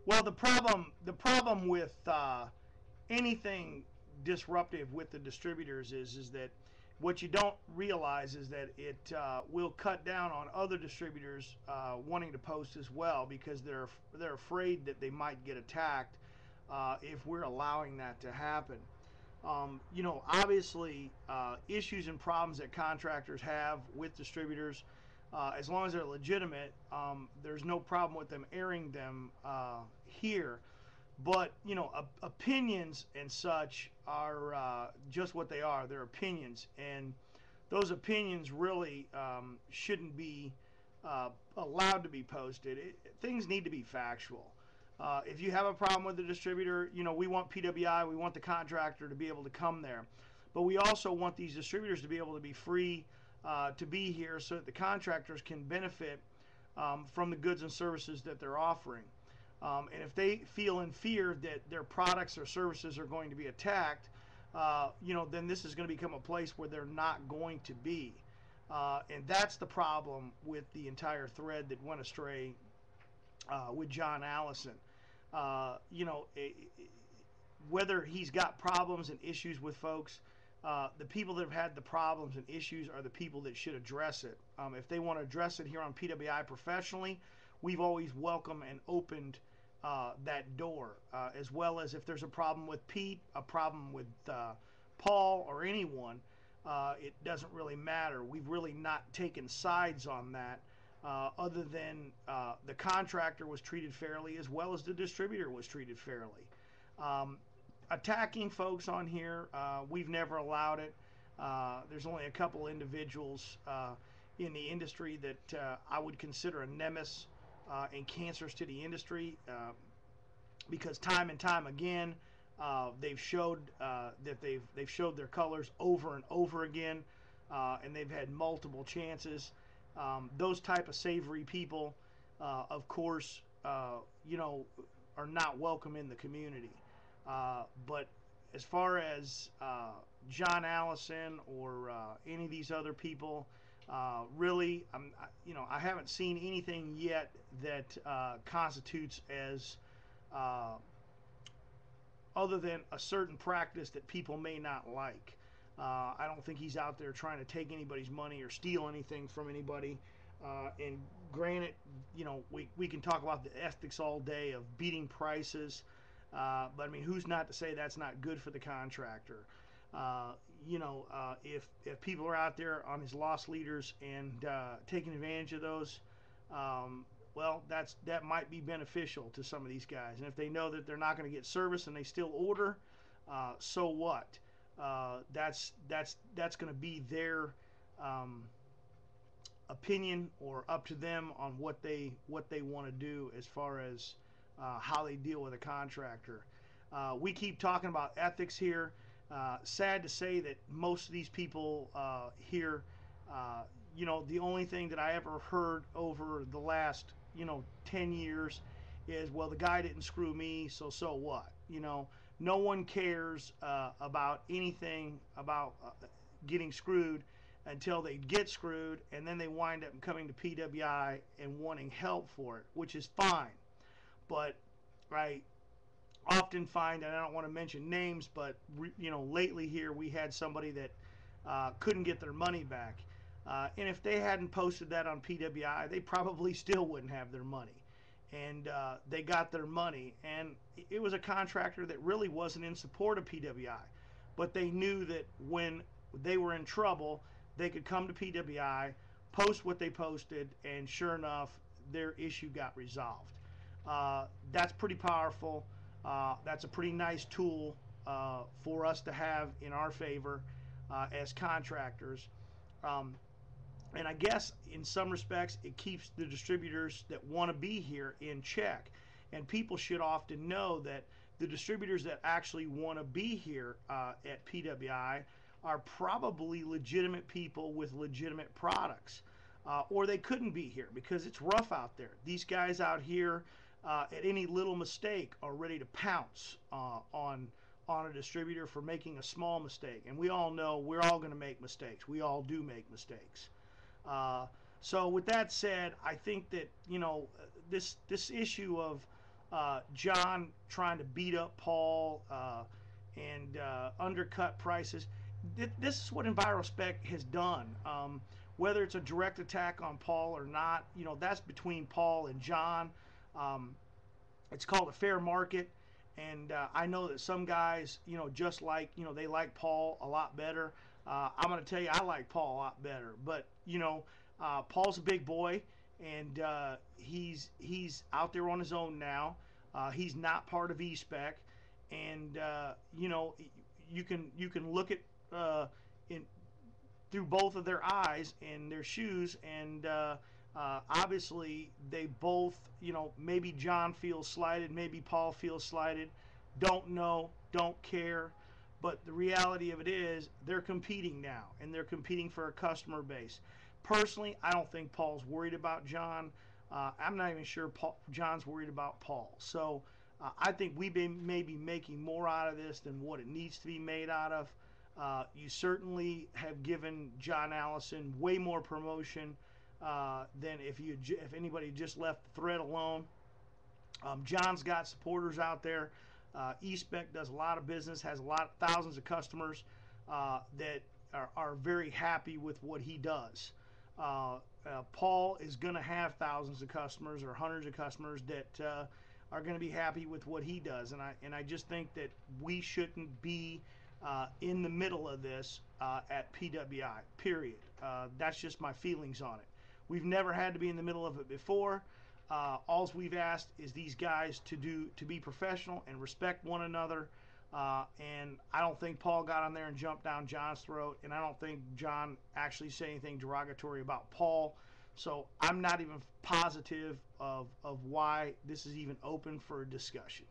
Well, the problem with anything disruptive with the distributors is that what you don't realize is that it will cut down on other distributors wanting to post as well, because they're afraid that they might get attacked if we're allowing that to happen. Obviously, issues and problems that contractors have with distributors, as long as they're legitimate, there's no problem with them airing them here. But opinions and such are just what they are. They're opinions, and those opinions really shouldn't be allowed to be posted. Things need to be factual. If you have a problem with the distributor, we want PWI, we want the contractor to be able to come there. But we also want these distributors to be able to be free to be here so that the contractors can benefit from the goods and services that they're offering. And if they feel in fear that their products or services are going to be attacked, then this is going to become a place where they're not going to be. And that's the problem with the entire thread that went astray with John Allison. Whether he's got problems and issues with folks, the people that have had the problems and issues are the people that should address it. If they want to address it here on PWI professionally, we've always welcomed and opened that door, as well as if there's a problem with Pete, a problem with Paul, or anyone, it doesn't really matter. We've really not taken sides on that, other than the contractor was treated fairly as well as the distributor was treated fairly. Attacking folks on here, we've never allowed it. There's only a couple individuals in the industry that I would consider a nemesis and cancerous to the industry, because time and time again they've showed that they've showed their colors over and over again, and they've had multiple chances. Those type of savory people, of course, are not welcome in the community. But as far as John Allison or any of these other people, really, I haven't seen anything yet that constitutes as other than a certain practice that people may not like. I don't think he's out there trying to take anybody's money or steal anything from anybody. And granted, we can talk about the ethics all day of beating prices, but I mean, who's not to say that's not good for the contractor? If people are out there on his loss leaders and taking advantage of those, well, that might be beneficial to some of these guys. And if they know that they're not going to get service and they still order, so what? That's going to be their opinion, or up to them on what they want to do as far as how they deal with a contractor. We keep talking about ethics here. Sad to say that most of these people here, the only thing that I ever heard over the last 10 years is, well, the guy didn't screw me, so what? No one cares about anything about getting screwed until they get screwed, and then they wind up coming to PWI and wanting help for it, which is fine. But I often find, and I don't want to mention names, but lately here we had somebody that couldn't get their money back, and if they hadn't posted that on PWI, they probably still wouldn't have their money. And they got their money, and it was a contractor that really wasn't in support of PWI, but they knew that when they were in trouble, they could come to PWI, post what they posted, and sure enough, their issue got resolved. That's pretty powerful. That's a pretty nice tool for us to have in our favor as contractors. And I guess in some respects, it keeps the distributors that want to be here in check. And people should often know that the distributors that actually want to be here at PWI are probably legitimate people with legitimate products. Or they couldn't be here because it's rough out there. These guys out here, at any little mistake, are ready to pounce on a distributor for making a small mistake. And we all know we're all going to make mistakes. We all do make mistakes. So with that said, I think that this issue of John trying to beat up Paul and undercut prices. This is what EnviroSpec has done. Whether it's a direct attack on Paul or not, that's between Paul and John. It's called a fair market. And I know that some guys, just like, they like Paul a lot better. I'm going to tell you, I like Paul a lot better. But, Paul's a big boy, and he's out there on his own now. He's not part of eSpec. And, you can look at in through both of their eyes and their shoes, and obviously they both, maybe John feels slighted, maybe Paul feels slighted, don't know, don't care, but the reality of it is they're competing now, and they're competing for a customer base. Personally, I don't think Paul's worried about John. I'm not even sure John's worried about Paul. So I think we may be making more out of this than what it needs to be made out of. You certainly have given John Allison way more promotion than if anybody just left the thread alone. John's got supporters out there. eSpec does a lot of business, has thousands of customers that are very happy with what he does. Paul is going to have thousands of customers or hundreds of customers that are going to be happy with what he does, and I just think that we shouldn't be in the middle of this at PWI, period. That's just my feelings on it. We've never had to be in the middle of it before. All we've asked is these guys to be professional and respect one another. And I don't think Paul got on there and jumped down John's throat, and I don't think John actually said anything derogatory about Paul. So I'm not even positive of why this is even open for a discussion.